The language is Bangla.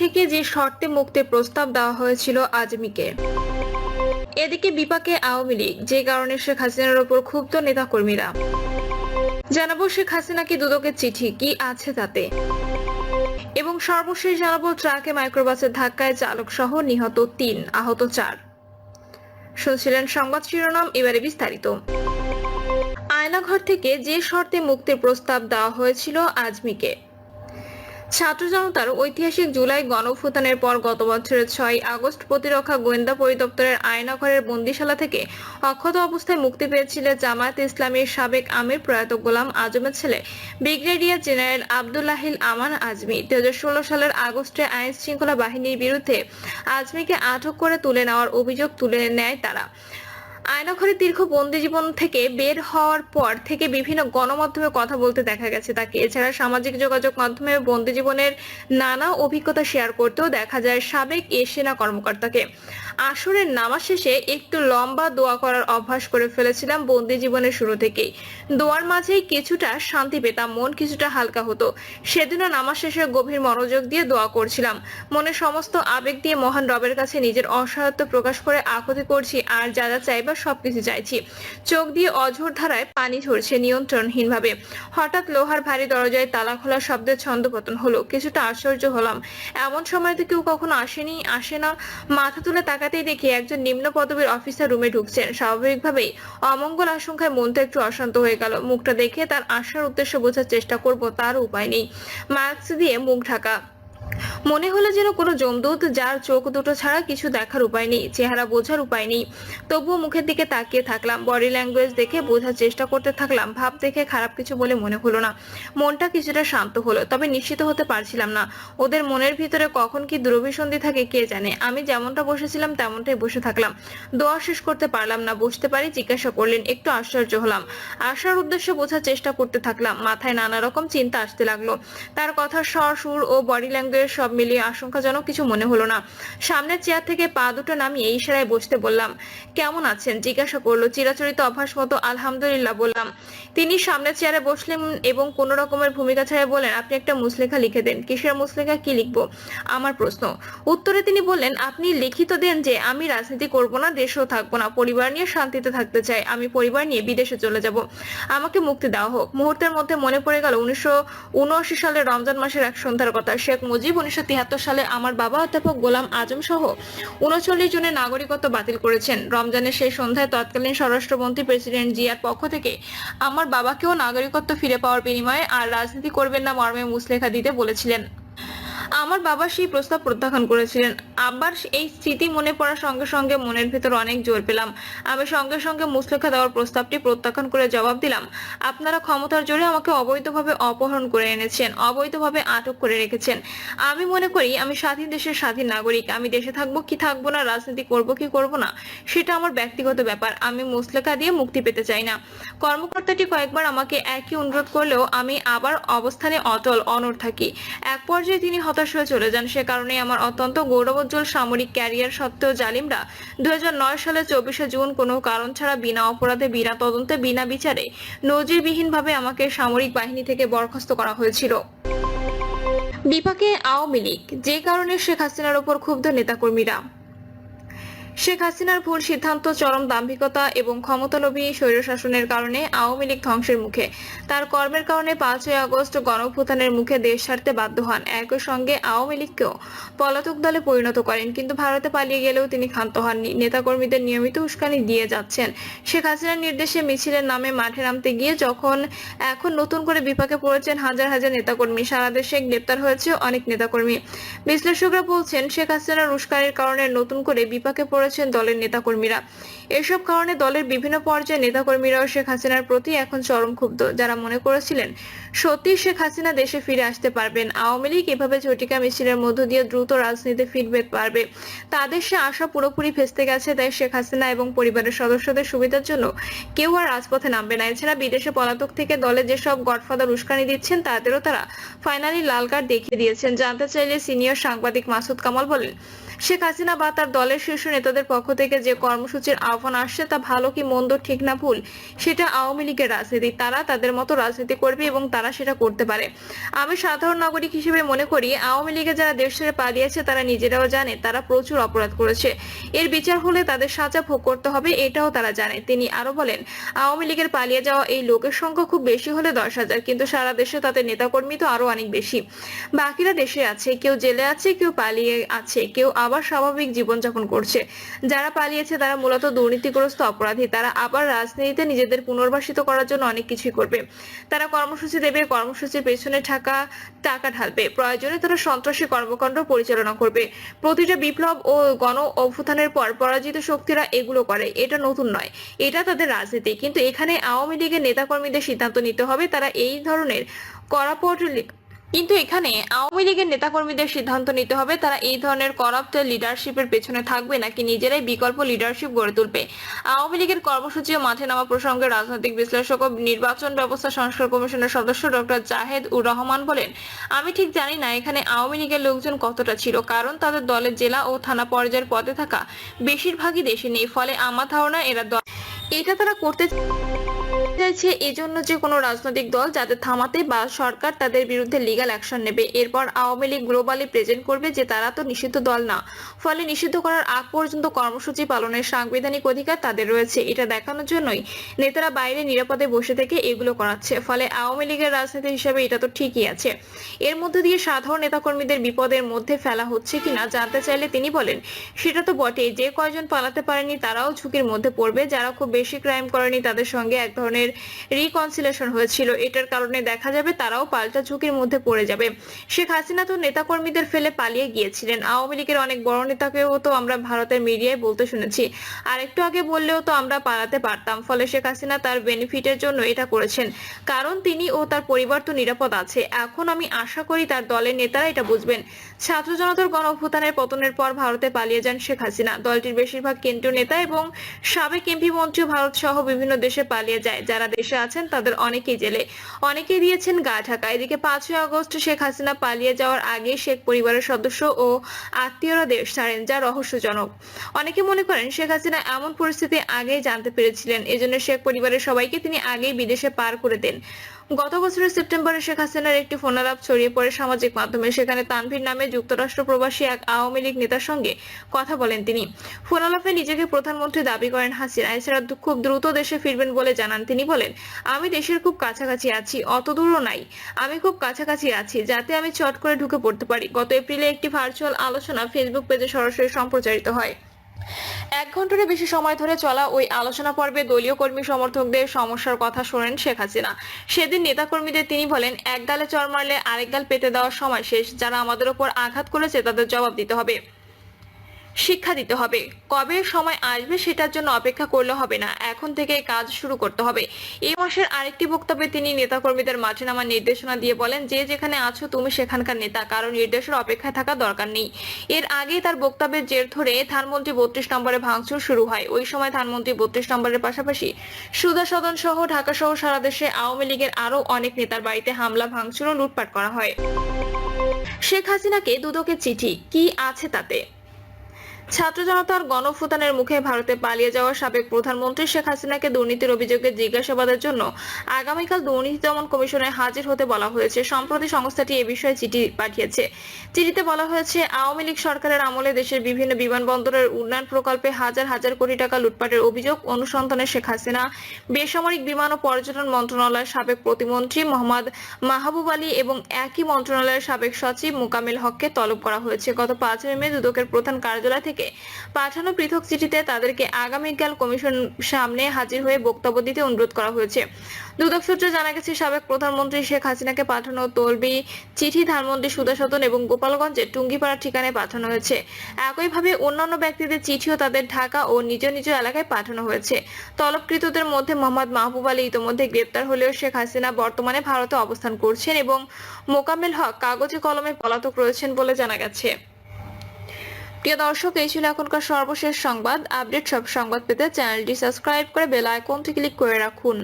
থেকে যে শর্তে মুক্তির প্রস্তাব দেওয়া হয়েছিল আজমিকে। এদিকে বিপাকে আওয়ামী লীগ, যে কারণে শেখ হাসিনার ওপর ক্ষুব্ধ নেতাকর্মীরা। জানাবো শেখ হাসিনাকে দুদকের চিঠি কি আছে তাতে, এবং সর্বশেষ জানাবো ট্রাকে মাইক্রোবাসের ধাক্কায় চালক সহ নিহত ৩, আহত ৪। শুনছিলেন সংবাদ শিরোনাম, এবারে বিস্তারিত। আয়নাঘর থেকে যে শর্তে মুক্তির প্রস্তাব দেওয়া হয়েছিল আজমিকে। ছাত্র জনতার ঐতিহাসিক জুলাই গণঅভ্যুত্থানের পর গত বছরের ৬ আগস্ট প্রতিরক্ষা গোয়েন্দা পরিদপ্তরের আয়নাঘরের বন্দিশালা থেকে অক্ষত অবস্থায় মুক্তি পেয়েছিলেন জামায়াতে ইসলামীর সাবেক আমির প্রয়াত গোলাম আজমের ছেলে ব্রিগেডিয়ার জেনারেল আব্দুল্লাহিল আমান আজমি। ২০১৬ সালের আগস্টে আইন শৃঙ্খলা বাহিনীর বিরুদ্ধে আজমিকে আটক করে তুলে নেওয়ার অভিযোগ তুলে নেয় তারা। আয়নাঘরে দীর্ঘ বন্দি জীবন থেকে বের হওয়ার পর থেকে বিভিন্ন গণমাধ্যমে কথা বলতে দেখা গেছে তাকে। এছাড়া সামাজিক যোগাযোগ মাধ্যমে বন্দি জীবনের নানা অভিজ্ঞতা শেয়ার করতেও দেখা যায় সাবেক এ সেনা কর্মকর্তাকে। আসরের নামাজ শেষে একটু লম্বা দোয়া করার অভ্যাস করে ফেলেছিলাম বন্দি জীবনের শুরু থেকেই। দোয়ার মাঝেই কিছুটা শান্তি পেতাম, মন কিছুটা হালকা হতো। সেদিনও নামাজ শেষে গভীর মনোযোগ দিয়ে দোয়া করছিলাম, মনে সমস্ত আবেগ দিয়ে মহান রবের কাছে নিজের অসহায়ত্ব প্রকাশ করে আকুতি করছি, আর যা যা চাইবার সবকিছু চাইছি। চোখ দিয়ে অঝোর ধারায় পানি ঝরছে নিয়ন্ত্রণহীনভাবে। হঠাৎ লোহার ভারী দরজায় তালা খোলার শব্দে ছন্দপতন হলো। কিছুটা আশ্চর্য হলাম, এমন সময় তো কেউ কখনো আসে না। মাথা তুলে তাকাতেই দেখি একজন নিম্ন পদবীর অফিসার রুমে ঢুকছেন। স্বাভাবিকভাবেই অমঙ্গল আশঙ্কায় মনটা একটু অশান্ত হয়ে গেল। মুখটা দেখে তার আসার উদ্দেশ্য বোঝার চেষ্টা করব, তার উপায় নেই। মাস্ক দিয়ে মুখ ঢাকা, মনে হলো যেন কোনো যমদূত যার চোখ দুটো ছাড়া কিছু দেখার উপায় নেই, চেহারা বোঝার উপায় নেই। তবুও মুখের দিকে তাকিয়ে থাকলাম, বডি ল্যাঙ্গুয়েজ দেখে বোঝার চেষ্টা করতে থাকলাম। ভাব দেখে খারাপ কিছু বলে মনে হলো না। মনটা কিছুটা শান্ত হলো, তবে নিশ্চিত হতে পারছিলাম না ওদের মনের ভিতরে কখন কি দুরভিসন্ধি থাকে কে জানে। আমি যেমনটা বসেছিলাম তেমনটাই বসে থাকলাম। দোয়া শেষ করতে পারলাম না। বসতে পারি? জিজ্ঞাসা করলেন। একটু আশ্চর্য হলাম। আসার উদ্দেশ্য বোঝার চেষ্টা করতে থাকলাম। মাথায় নানা রকম চিন্তা আসতে লাগলো। তার কথার স্বর, সুর ও বডি ল্যাঙ্গুয়েজ সব মিলিয়ে আশঙ্কাজনক কিছু মনে হলো না। সামনের চেয়ার থেকে পা দুটো নামিয়ে ইশারায় বসতে বললাম। কেমন আছেন জিজ্ঞাসা করলো। চিরাচরিত অভ্যাস মতো আলহামদুলিল্লাহ বললাম। তিনি সামনের চেয়ারে বসলেন এবং কোন রকমের ভূমিকা ছাড়া বলেন, আপনি একটা মুসলেখা লিখে দেন। কিসের মুসলেখা? কি লিখবো? আমার প্রশ্ন। উত্তরে তিনি বললেন, আপনি লিখিত দেন যে আমি রাজনীতি করব না, দেশেও থাকবো না, পরিবার নিয়ে শান্তিতে থাকতে চাই, আমি পরিবার নিয়ে বিদেশে চলে যাব, আমাকে মুক্তি দেওয়া হোক। মুহূর্তের মধ্যে মনে পড়ে গেল 1979 সালের রমজান মাসের এক সন্ধ্যার কথা। শেখ মুজিব 1973 সালে আমার বাবা অধ্যাপক গোলাম আজম সহ 39 জনের নাগরিকত্ব বাতিল করেছেন। রমজানের সেই সন্ধ্যায় তৎকালীন স্বরাষ্ট্রমন্ত্রী প্রেসিডেন্ট জিয়ার পক্ষ থেকে আমার বাবাকেও নাগরিকত্ব ফিরে পাওয়ার বিনিময়ে আর রাজনীতি করবেন না মর্মে মুসলেখা দিতে বলেছিলেন। আমার বাবা সেই প্রস্তাব প্রত্যাখ্যান করেছিলেন। আবার এই স্মৃতি মনে পড়ার সঙ্গে সঙ্গে মনের ভেতর অনেক জোর পেলাম। আমি সঙ্গে সঙ্গে মুসলেখা দেওয়ার প্রস্তাবটি প্রত্যাখ্যান করে জবাব দিলাম, আপনারা ক্ষমতার জোরে আমাকে অবৈধভাবে অপহরণ করে এনেছেন, অবৈধভাবে আটক করে রেখেছেন। আমি মনে করি আমি স্বাধীন দেশের স্বাধীন নাগরিক। আমি দেশে থাকবো কি থাকবো না, রাজনীতি করবো কি করবো না, সেটা আমার ব্যক্তিগত ব্যাপার। আমি মুসলেখা দিয়ে মুক্তি পেতে চাই না। কর্মকর্তাটি কয়েকবার আমাকে একই অনুরোধ করলেও আমি আবার অবস্থানে অটল অনড় থাকি। এক পর্যায়ে তিনি হতাশ হয়ে চলে যান। সে কারণে আমার অত্যন্ত গৌরবোজ্জ্বল সামরিক ক্যারিয়ার সত্ত্বেও জালিমরা 2009 সালের 24শে জুন কোনো কারণ ছাড়া বিনা অপরাধে, বিনা তদন্তে, বিনা বিচারে নজিরবিহীনভাবে আমাকে সামরিক বাহিনী থেকে বরখাস্ত করা হয়েছিল। বিপাকে আওয়ামী লীগ, যে কারণে শেখ হাসিনার উপর ক্ষুব্ধ নেতাকর্মীরা। শেখ হাসিনার ভুল সিদ্ধান্ত, চরম দাম্ভিকতা এবং ক্ষমতালোভী স্বৈরশাসনের কারণে আওয়ামী লীগ ধ্বংসের মুখে। তার কর্মের কারণে 5ই আগস্ট গণঅভ্যুত্থানের মুখে দেশ ছাড়তে বাধ্য হন। একই সঙ্গে আওয়ামী লীগকেও পলাতক দলে পরিণত করেন। কিন্তু ভারতে পালিয়ে গেলেও তিনি ক্ষান্ত হননি। নেতাকর্মীদের নিয়মিত উস্কানি দিয়ে যাচ্ছেন। শেখ হাসিনার নির্দেশে মিছিলের নামে মাঠে নামতে গিয়ে এখন নতুন করে বিপাকে পড়েছেন হাজার হাজার নেতাকর্মী। সারা দেশে গ্রেপ্তার হয়েছে অনেক নেতাকর্মী। বিশ্লেষকরা বলছেন, শেখ হাসিনার উস্কানির কারণে নতুন করে বিপাকে পড়েছেন দলের নেতাকর্মীরা। এসব কারণে দলের বিভিন্ন পর্যায়ে নেতাকর্মীরাও শেখ হাসিনার প্রতি এখন চরম ক্ষুব্ধ। যারা মনে করেছিলেন সত্যি শেখ হাসিনা দেশে ফিরে আসতে পারবেন, আওয়ামী লীগ এভাবে ঝটিকা মিছিলের মধ্য দিয়ে দ্রুত রাজনীতিতে ফিরতে পারবে, তাদের সে আশা পুরোপুরি ভেস্তে গেছে। তাই শেখ হাসিনা এবং পরিবারের সদস্যদের সুবিধার জন্য কেউ আর রাজপথে নামবে না। এছাড়া বিদেশে পলাতক থেকে দলে যেসব গডফাদার উস্কানি দিচ্ছেন তাদেরও তারা ফাইনালি লাল কার্ড দেখিয়ে দিয়েছেন। জানতে চাইলে সিনিয়র সাংবাদিক মাসুদ কামাল বলেন, শেখ হাসিনা বা তার দলের শীর্ষ নেতাদের তাদের পক্ষ থেকে যে কর্মসূচির আহ্বান আসছে তা ভালো কি মন্দ, ঠিক না ভুল, সেটা আওয়ামী লীগের রাজনীতি। তারা তাদের মতো রাজনীতি করবে এবং তারা সেটা করতে পারে। আমি সাধারণ নাগরিক হিসেবে মনে করি আওয়ামী লীগে যারা দেশ ছেড়ে পালিয়েছে তারা নিজেরাও জানে তারা প্রচুর অপরাধ করেছে, এর বিচার হলে তাদের সাজা ভোগ করতে হবে, এটাও তারা জানে। তিনি আরো বলেন, আওয়ামী লীগের পালিয়ে যাওয়া এই লোকের সংখ্যা খুব বেশি হলে 10,000, কিন্তু সারা দেশে তাদের নেতাকর্মী তো আরো অনেক বেশি। বাকিরা দেশে আছে, কেউ জেলে আছে, কেউ পালিয়ে আছে, কেউ আবার স্বাভাবিক জীবনযাপন করছে। যারা পালিয়েছে তারা মূলত দুর্নীতিগ্রস্ত অপরাধী। তারা আবার রাজনীতিতে নিজেদের পুনর্বাসিত করার জন্য অনেক কিছুই করবে। তারা কর্মসূচি দেবে, কর্মসূচির পেছনে টাকা ঢালবে, প্রয়োজনে তারা সন্ত্রাসী কর্মকাণ্ড পরিচালনা করবে। প্রতিটা বিপ্লব ও গণ অভ্যুত্থানের পর পরাজিত শক্তিরা এগুলো করে, এটা নতুন নয়, এটা তাদের রাজনীতি। কিন্তু এখানে আওয়ামী লীগের নেতাকর্মীদের সিদ্ধান্ত নিতে হবে তারা এই ধরনের করাপ্ট লিডারশিপের পেছনে থাকবে নাকি নিজেরাই বিকল্প লিডারশিপ গড়ে তুলবে। আওয়ামী লীগের কর্মসূচি ও মাঠে নামা প্রসঙ্গে রাজনৈতিক বিশ্লেষক ও নির্বাচন ব্যবস্থা সংস্কার কমিশনের সদস্য ডক্টর জাহেদ উর রহমান বলেন, আমি ঠিক জানি না এখানে আওয়ামী লীগের লোকজন কতটা ছিল, কারণ তাদের দলের জেলা ও থানা পর্যায়ের পদে থাকা বেশিরভাগই দেশে নেই। ফলে আমার ধারণা এটা তারা করতে চাইছে এজন্য যে কোনো রাজনৈতিক দল যাদের থামাতে বা সরকার তাদের বিরুদ্ধে লিগ্যাল অ্যাকশন নেবে। এরপর আওয়ামী লীগ গ্লোবালি প্রেজেন্ট করবে যে তারা তো নিষিদ্ধ দল না, ফলে নিষিদ্ধ করার আগ পর্যন্ত কর্মসূচি পালনের সাংবিধানিক অধিকার তাদের রয়েছে। এটা দেখানোর জন্যই নেতারা বাইরে নিরাপদে বসে থেকে এগুলো করাচ্ছে। ফলে আওয়ামী লীগের রাজনীতি হিসেবে এটা তো ঠিকই আছে। এর মধ্যে দিয়ে সাধারণ নেতাকর্মীদের বিপদের মধ্যে ফেলা হচ্ছে কিনা জানতে চাইলে তিনি বলেন, সেটা তো বটেই, যে কয়জন পালাতে পারেনি তারাও ঝুঁকির মধ্যে পড়বে। যারা খুব বেশি ক্রাইম করেনি তাদের সঙ্গে এক ধরনের রিকনসিলেশন হয়েছিল, এটার কারণে দেখা যাবে তারাও পাল্টা ঝুঁকির মধ্যে পড়ে যাবে। শেখ হাসিনা তো নেতাকর্মীদের ফেলে পালিয়ে গিয়েছিলেন, আওয়ামী লীগের অনেক বড় নেতাকেও তো আমরা ভারতের মিডিয়ায় বলতে শুনেছি, আর একটু আগে বললেও তো আমরা পালাতে পারতাম। ফলে শেখ হাসিনা তার বেনিফিটের জন্য এটা করেছেন, কারণ তিনি ও তার পরিবার তো নিরাপদ আছে। এখন আমি আশা করি তার দলের নেতারা এটা বুঝবেন। ছাত্র জনতার গণ অভ্যুত্থানের পতনের পর ভারতে পালিয়ে যান শেখ হাসিনা। দলটির বেশিরভাগ কেন্দ্রীয় নেতা এবং সাবেক এমপি মন্ত্রী ভারত সহ বিভিন্ন দেশে পালিয়ে যায়। যারা দেশে আছেন তাদের অনেকেই জেলে, অনেকেই দিয়েছেন গা ঢাকা। এদিকে 5ই আগস্ট শেখ হাসিনা পালিয়ে যাওয়ার আগে শেখ পরিবারের সদস্য ও আত্মীয়রা দেশ ছাড়েন, যা রহস্যজনক। অনেকে মনে করেন শেখ হাসিনা এমন পরিস্থিতি আগেই জানতে পেরেছিলেন, এজন্য শেখ পরিবারের সবাইকে তিনি আগেই বিদেশে পার করে দেন। গত বছরের সেপ্টেম্বরে শেখ হাসিনার একটি ফোনালাপ ছড়িয়ে পড়ে সামাজিক মাধ্যমে। সেখানে তানভীর নামে যুক্তরাষ্ট্র প্রবাসী এক আওয়ামী লীগ নেতার সঙ্গে কথা বলেন তিনি। ফোনালাপে নিজেকে প্রধানমন্ত্রী দাবি করেন হাসিনা। এছাড়া খুব দ্রুত দেশে ফিরবেন বলে জানান। তিনি বলেন, আমি দেশের খুব কাছাকাছি আছি, অত দূরও নাই, আমি খুব কাছাকাছি আছি যাতে আমি চট করে ঢুকে পড়তে পারি। গত এপ্রিলে একটি ভার্চুয়াল আলোচনা ফেসবুক পেজে সরাসরি সম্প্রচারিত হয়। 1 ঘন্টারও বেশি সময় ধরে চলা ওই আলোচনা পর্বে দলীয় কর্মী সমর্থকদের সমস্যার কথা শোনেন শেখ হাসিনা। সেদিন নেতাকর্মীদের তিনি বলেন, এক গালে চড় মারলে আরেক গাল পেতে দেওয়ার সময় শেষ। যারা আমাদের উপর আঘাত করেছে তাদের জবাব দিতে হবে, শিক্ষা দিতে হবে। কবে সময় আসবে সেটার জন্য অপেক্ষা করলে হবে না, এখন থেকে কাজ শুরু করতে হবে। এই মাসের আরেকটি বক্তব্যে তিনি নেতাকর্মীদের মাঠে নামার নির্দেশনা দিয়ে বলেন, যে যেখানে আছো তুমি সেখানকার নেতা, কারণ নির্দেশের অপেক্ষায় থাকা দরকার নেই। এর আগে তার বক্তব্যের জের ধরে ধানমন্ত্রী 32 নম্বরে ভাঙচুর শুরু হয়। ওই সময় ধানমন্ত্রী 32 নম্বরের পাশাপাশি সুধা সদন সহ ঢাকা সহ সারা দেশে আওয়ামী লীগের আরো অনেক নেতার বাড়িতে হামলা, ভাঙচুর ও লুটপাট করা হয়। শেখ হাসিনাকে দুদকের চিঠি, কি আছে তাতে? ছাত্র জনতার গণ অভ্যুত্থানের মুখে ভারতে পালিয়ে যাওয়া সাবেক প্রধানমন্ত্রী শেখ হাসিনাকে দুর্নীতির অভিযোগে জিজ্ঞাসাবাদের জন্য আগামীকাল দুর্নীতি দমন কমিশনে হাজির হতে বলা হয়েছে। সম্প্রতি সংস্থাটি এ বিষয়ে চিঠি পাঠিয়েছে। চিঠিতে বলা হয়েছে, আওয়ামী লীগ সরকারের আমলে দেশের বিভিন্ন বিমানবন্দরের উন্নয়ন প্রকল্পে হাজার হাজার কোটি টাকা লুটপাটের অভিযোগ অনুসন্ধানে শেখ হাসিনা, বেসামরিক বিমান ও পর্যটন মন্ত্রণালয়ের সাবেক প্রতিমন্ত্রী মোহাম্মদ মাহবুব আলী এবং একই মন্ত্রণালয়ের সাবেক সচিব মোকাম্মেল হককে তলব করা হয়েছে। গত 5 মে দুদকের প্রধান কার্যালয় থেকে পাঠানো পৃথক চিঠিতে তাদেরকে আগামীকাল কমিশন সামনে হাজির হয়ে বক্তব্য দিতে অনুরোধ করা হয়েছে। দুদক সূত্রে জানা গেছে, সাবেক প্রধানমন্ত্রী শেখ হাসিনাকে পাঠানো তলবি চিঠি ধানমন্ত্রী সুধা সদন এবং গোপালগঞ্জের টুঙ্গিপাড়া ঠিকানায় পাঠানো হয়েছে। একইভাবে অন্যান্য ব্যক্তিদের চিঠিও তাদের ঢাকা ও নিজ নিজ এলাকায় পাঠানো হয়েছে। তলবকৃতদের মধ্যে মোহাম্মদ মাহবুব আলী ইতোমধ্যে গ্রেপ্তার হলেও শেখ হাসিনা বর্তমানে ভারতে অবস্থান করছেন এবং মোকাম্মেল হক কাগজে কলমে পলাতক রয়েছেন বলে জানা গেছে। প্রিয় দর্শক, এই ছিল এখনকার সর্বশেষ সংবাদ। আপডেট সব সংবাদ পেতে চ্যানেলটি সাবস্ক্রাইব করে বেল আইকনটি ক্লিক করে রাখুন।